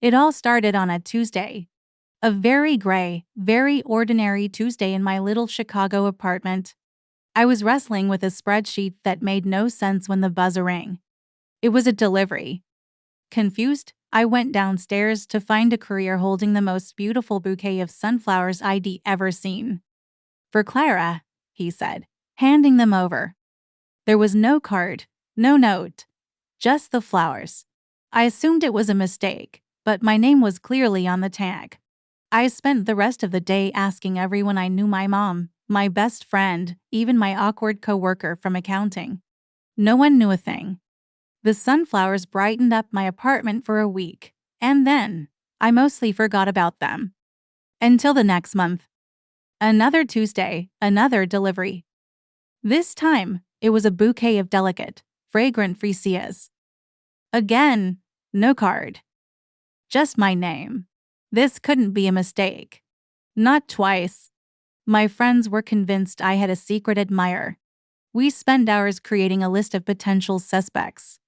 It all started on a Tuesday. A very gray, very ordinary Tuesday in my little Chicago apartment. I was wrestling with a spreadsheet that made no sense when the buzzer rang. It was a delivery. Confused, I went downstairs to find a courier holding the most beautiful bouquet of sunflowers I'd ever seen. "For Clara," he said, handing them over. There was no card, no note, just the flowers. I assumed it was a mistake, but my name was clearly on the tag. I spent the rest of the day asking everyone I knew, my mom, my best friend, even my awkward coworker from accounting. No one knew a thing. The sunflowers brightened up my apartment for a week, and then I mostly forgot about them. Until the next month. Another Tuesday, another delivery. This time, it was a bouquet of delicate, fragrant freesias. Again, no card. Just my name. This couldn't be a mistake. Not twice. My friends were convinced I had a secret admirer. We spent hours creating a list of potential suspects.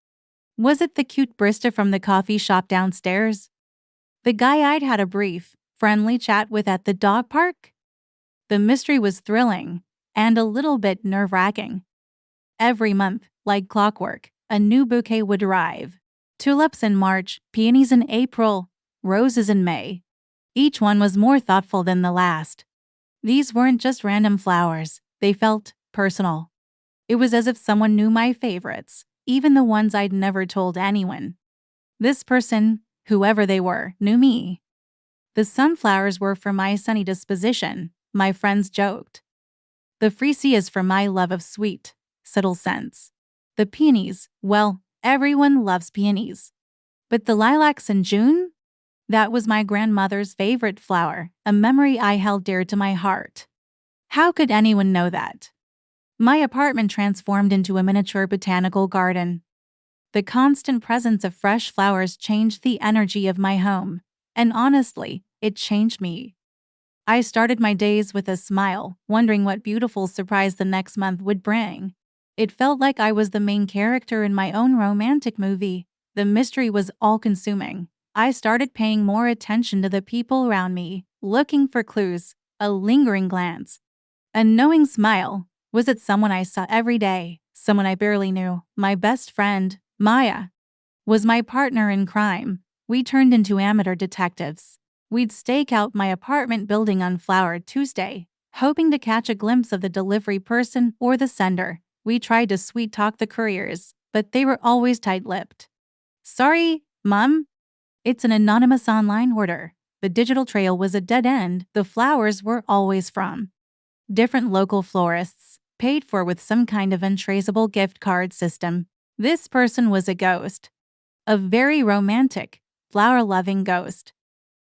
Was it the cute barista from the coffee shop downstairs? The guy I'd had a brief, friendly chat with at the dog park? The mystery was thrilling and a little bit nerve-wracking. Every month, like clockwork, a new bouquet would arrive. Tulips in March, peonies in April, roses in May. Each one was more thoughtful than the last. These weren't just random flowers, they felt personal. It was as if someone knew my favorites, even the ones I'd never told anyone. This person, whoever they were, knew me. The sunflowers were for my sunny disposition, my friends joked. The freesias for my love of sweet, subtle scents. The peonies, well, everyone loves peonies. But the lilacs in June? That was my grandmother's favorite flower, a memory I held dear to my heart. How could anyone know that? My apartment transformed into a miniature botanical garden. The constant presence of fresh flowers changed the energy of my home, and honestly, it changed me. I started my days with a smile, wondering what beautiful surprise the next month would bring. It felt like I was the main character in my own romantic movie. The mystery was all-consuming. I started paying more attention to the people around me, looking for clues, a lingering glance, a knowing smile. Was it someone I saw every day, someone I barely knew? My best friend, Maya, was my partner in crime. We turned into amateur detectives. We'd stake out my apartment building on Flower Tuesday, hoping to catch a glimpse of the delivery person or the sender. We tried to sweet-talk the couriers, but they were always tight-lipped. "Sorry, Mom. It's an anonymous online order." The digital trail was a dead end. The flowers were always from different local florists, paid for with some kind of untraceable gift card system. This person was a ghost. A very romantic, flower-loving ghost.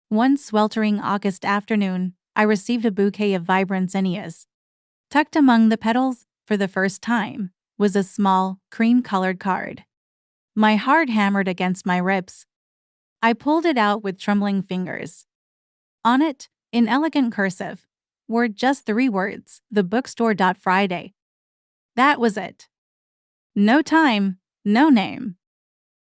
One sweltering August afternoon, I received a bouquet of vibrant zinnias. Tucked among the petals, for the first time, was a small, cream-colored card. My heart hammered against my ribs. I pulled it out with trembling fingers. On it, in elegant cursive, were just 3 words: the bookstore. Friday. That was it. No time, no name.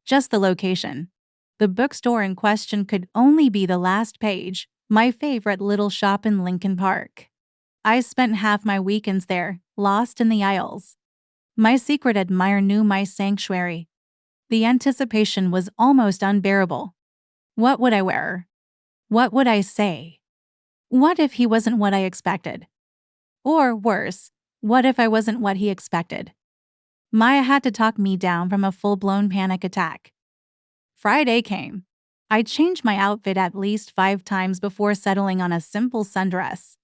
Just the location. The bookstore in question could only be the last page, my favorite little shop in Lincoln Park. I spent half my weekends there, lost in the aisles. My secret admirer knew my sanctuary. The anticipation was almost unbearable. What would I wear? What would I say? What if he wasn't what I expected? Or worse, what if I wasn't what he expected? Maya had to talk me down from a full-blown panic attack. Friday came. I changed my outfit at least 5 times before settling on a simple sundress.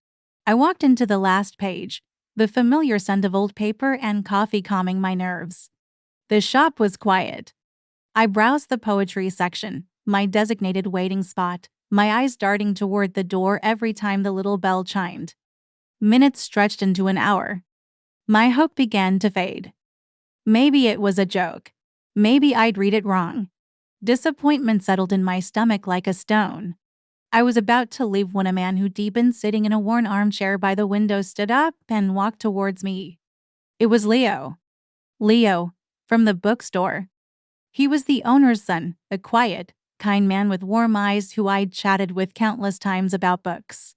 I walked into the last page, the familiar scent of old paper and coffee calming my nerves. The shop was quiet. I browsed the poetry section, my designated waiting spot, my eyes darting toward the door every time the little bell chimed. Minutes stretched into an hour. My hope began to fade. Maybe it was a joke. Maybe I'd read it wrong. Disappointment settled in my stomach like a stone. I was about to leave when a man who'd been sitting in a worn armchair by the window stood up and walked towards me. It was Leo. Leo, from the bookstore. He was the owner's son, a quiet, kind man with warm eyes who I'd chatted with countless times about books.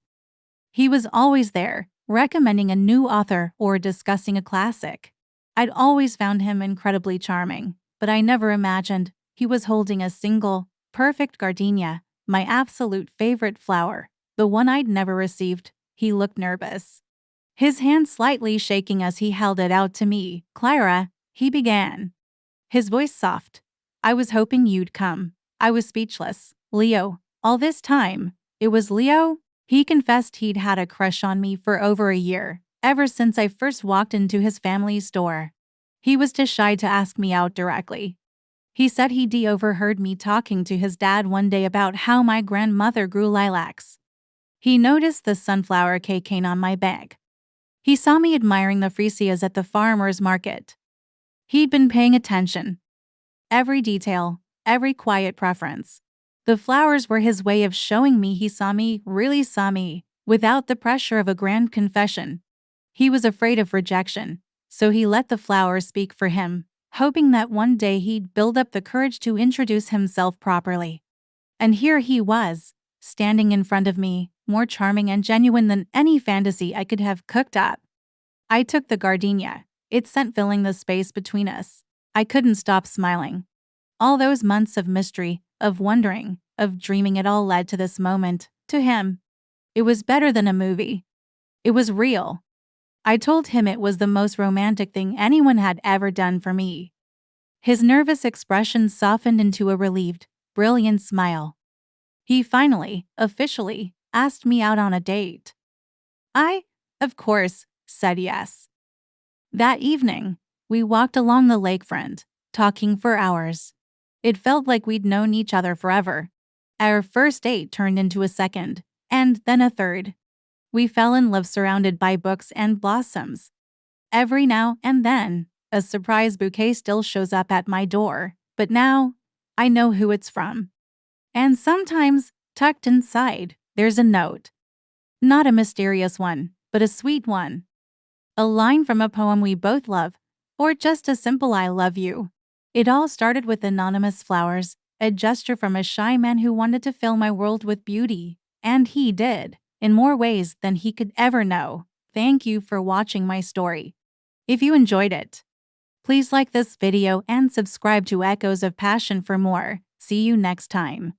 He was always there, recommending a new author or discussing a classic. I'd always found him incredibly charming, but I never imagined he was holding a single, perfect gardenia, my absolute favorite flower, the one I'd never received. He looked nervous, his hand slightly shaking as he held it out to me. "Clara," he began, his voice soft. "I was hoping you'd come." I was speechless. "Leo, all this time?" It was Leo? He confessed he'd had a crush on me for over a year, ever since I first walked into his family's store. He was too shy to ask me out directly. He said he'd overheard me talking to his dad one day about how my grandmother grew lilacs. He noticed the sunflower cocaine on my bag. He saw me admiring the freesias at the farmer's market. He'd been paying attention. Every detail, every quiet preference. The flowers were his way of showing me he saw me, really saw me, without the pressure of a grand confession. He was afraid of rejection, so he let the flowers speak for him, hoping that one day he'd build up the courage to introduce himself properly. And here he was, standing in front of me, more charming and genuine than any fantasy I could have cooked up. I took the gardenia, its scent filling the space between us. I couldn't stop smiling. All those months of mystery, of wondering, of dreaming, it all led to this moment. To him, it was better than a movie. It was real. I told him it was the most romantic thing anyone had ever done for me. His nervous expression softened into a relieved, brilliant smile. He finally, officially, asked me out on a date. I, of course, said yes. That evening, we walked along the lakefront, talking for hours. It felt like we'd known each other forever. Our first date turned into a second, and then a third. We fell in love surrounded by books and blossoms. Every now and then, a surprise bouquet still shows up at my door, but now, I know who it's from. And sometimes, tucked inside, there's a note. Not a mysterious one, but a sweet one. A line from a poem we both love, or just a simple "I love you." It all started with anonymous flowers, a gesture from a shy man who wanted to fill my world with beauty. And he did, in more ways than he could ever know. Thank you for watching my story. If you enjoyed it, please like this video and subscribe to Echoes of Passion for more. See you next time.